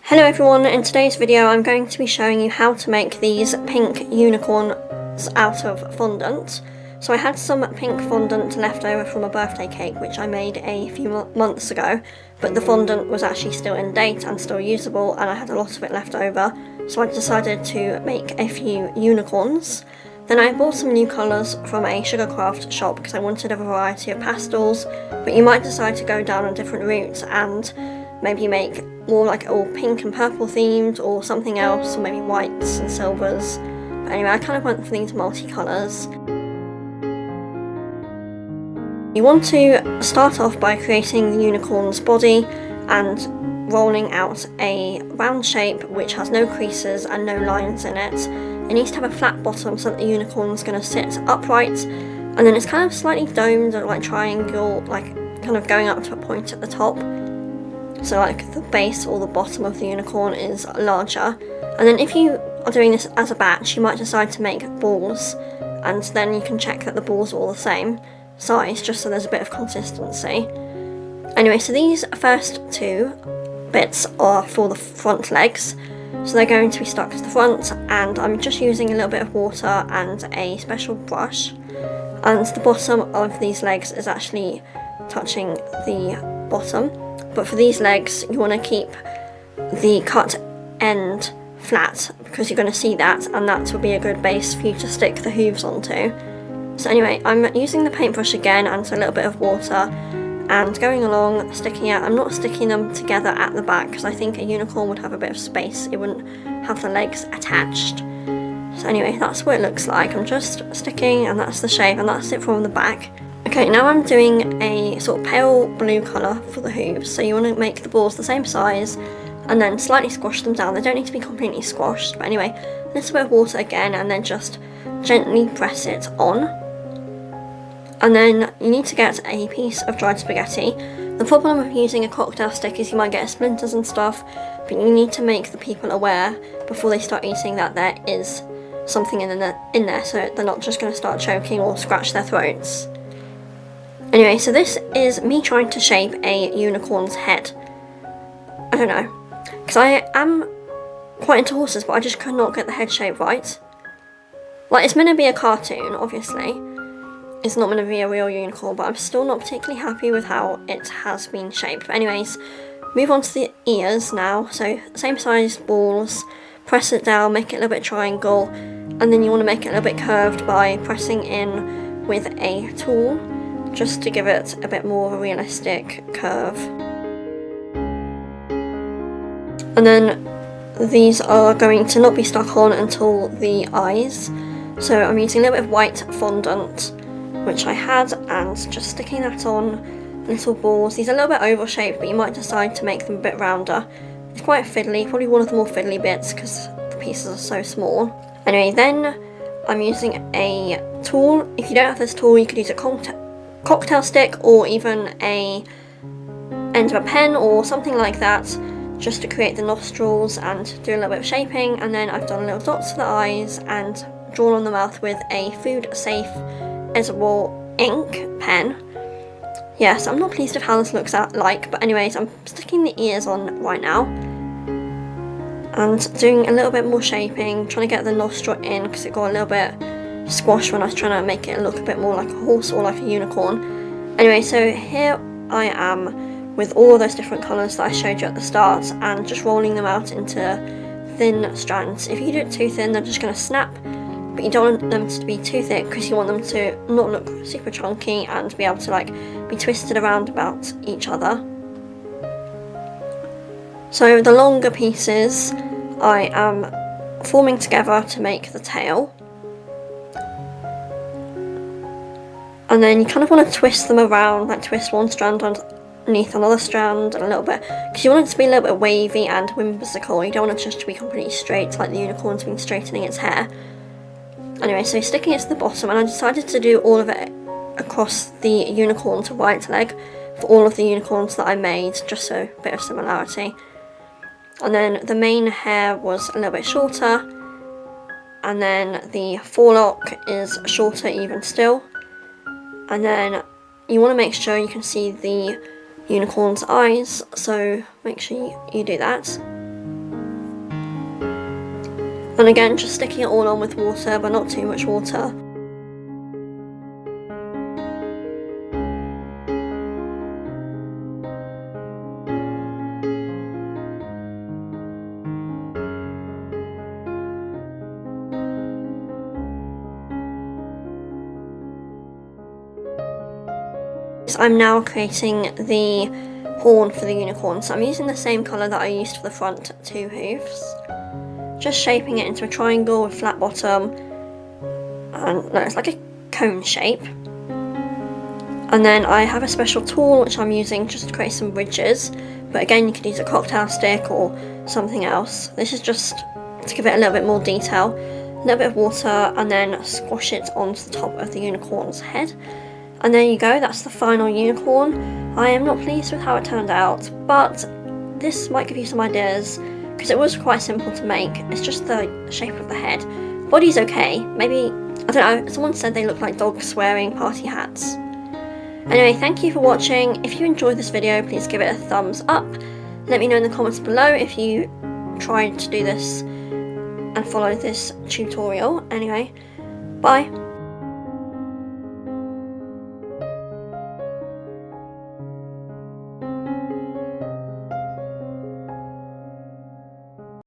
Hello everyone, in today's video I'm going to be showing you how to make these pink unicorns out of fondant. So I had some pink fondant left over from a birthday cake which I made a few months ago, but the fondant was actually still in date and still usable and I had a lot of it left over, so I decided to make a few unicorns. Then I bought some new colours from a Sugarcraft shop because I wanted a variety of pastels, but you might decide to go down a different route and maybe make more like all pink and purple themed or something else, or maybe whites and silvers. But anyway, I kind of went for these multicolours. You want to start off by creating the unicorn's body and rolling out a round shape which has no creases and no lines in it. It needs to have a flat bottom so that the unicorn's going to sit upright, and then it's kind of slightly domed or like triangle, like kind of going up to a point at the top. So like the base or the bottom of the unicorn is larger. And then if you are doing this as a batch, you might decide to make balls, and then you can check that the balls are all the same size, just so there's a bit of consistency. Anyway, so these first two bits are for the front legs. So they're going to be stuck to the front, and I'm just using a little bit of water and a special brush. And the bottom of these legs is actually touching the bottom. But for these legs, you want to keep the cut end flat because you're going to see that, and that will be a good base for you to stick the hooves onto. So anyway, I'm using the paintbrush again and a little bit of water and going along, sticking out. I'm not sticking them together at the back because I think a unicorn would have a bit of space. It wouldn't have the legs attached. So anyway, that's what it looks like. I'm just sticking, and that's the shape, and that's it from the back. Okay, now I'm doing a sort of pale blue colour for the hooves, so you want to make the balls the same size and then slightly squash them down. They don't need to be completely squashed, but anyway, a little bit of water again and then just gently press it on. And then you need to get a piece of dried spaghetti. The problem with using a cocktail stick is you might get splinters and stuff, but you need to make the people aware before they start eating that there is something in there, so they're not just going to start choking or scratch their throats. Anyway, so this is me trying to shape a unicorn's head. I don't know, because I am quite into horses, but I just could not get the head shape right. Like, it's meant to be a cartoon, obviously. It's not meant to be a real unicorn, but I'm still not particularly happy with how it has been shaped. But anyways, move on to the ears now. So, same size balls, press it down, make it a little bit triangle, and then you want to make it a little bit curved by pressing in with a tool, just to give it a bit more of a realistic curve. And then these are going to not be stuck on until the eyes. So I'm using a little bit of white fondant, which I had, and just sticking that on little balls. These are a little bit oval shaped, but you might decide to make them a bit rounder. It's quite fiddly, probably one of the more fiddly bits because the pieces are so small. Anyway, then I'm using a tool. If you don't have this tool, you could use a cocktail stick or even a end of a pen or something like that, just to create the nostrils and do a little bit of shaping. And then I've done little dots for the eyes and drawn on the mouth with a food safe edible ink pen. Yes, I'm not pleased with how this looks like, but anyways, I'm sticking the ears on right now and doing a little bit more shaping, trying to get the nostril in because it got a little bit squash when I was trying to make it look a bit more like a horse or like a unicorn. Anyway, so here I am with all those different colours that I showed you at the start and just rolling them out into thin strands. If you do it too thin, they're just going to snap, but you don't want them to be too thick because you want them to not look super chunky and be able to like be twisted around about each other. So the longer pieces I am forming together to make the tail. And then you kind of want to twist them around, like twist one strand underneath another strand and a little bit, because you want it to be a little bit wavy and whimsical. You don't want it just to be completely straight, like the unicorn's been straightening its hair. Anyway, so sticking it to the bottom, and I decided to do all of it across the unicorn's right leg for all of the unicorns that I made, just so a bit of similarity. And then the main hair was a little bit shorter, and then the forelock is shorter even still. And then you want to make sure you can see the unicorn's eyes, so make sure you do that. And again, just sticking it all on with water, but not too much water. I'm now creating the horn for the unicorn, so I'm using the same colour that I used for the front two hooves. Just shaping it into a triangle with flat bottom, and no, it's like a cone shape. And then I have a special tool which I'm using just to create some ridges, but again you could use a cocktail stick or something else. This is just to give it a little bit more detail. A little bit of water, and then squash it onto the top of the unicorn's head. And there you go, that's the final unicorn. I am not pleased with how it turned out, but this might give you some ideas, because it was quite simple to make. It's just the shape of the head. Body's okay, maybe, I don't know, someone said they look like dogs wearing party hats. Anyway, thank you for watching. If you enjoyed this video, please give it a thumbs up. Let me know in the comments below if you tried to do this and follow this tutorial. Anyway, bye.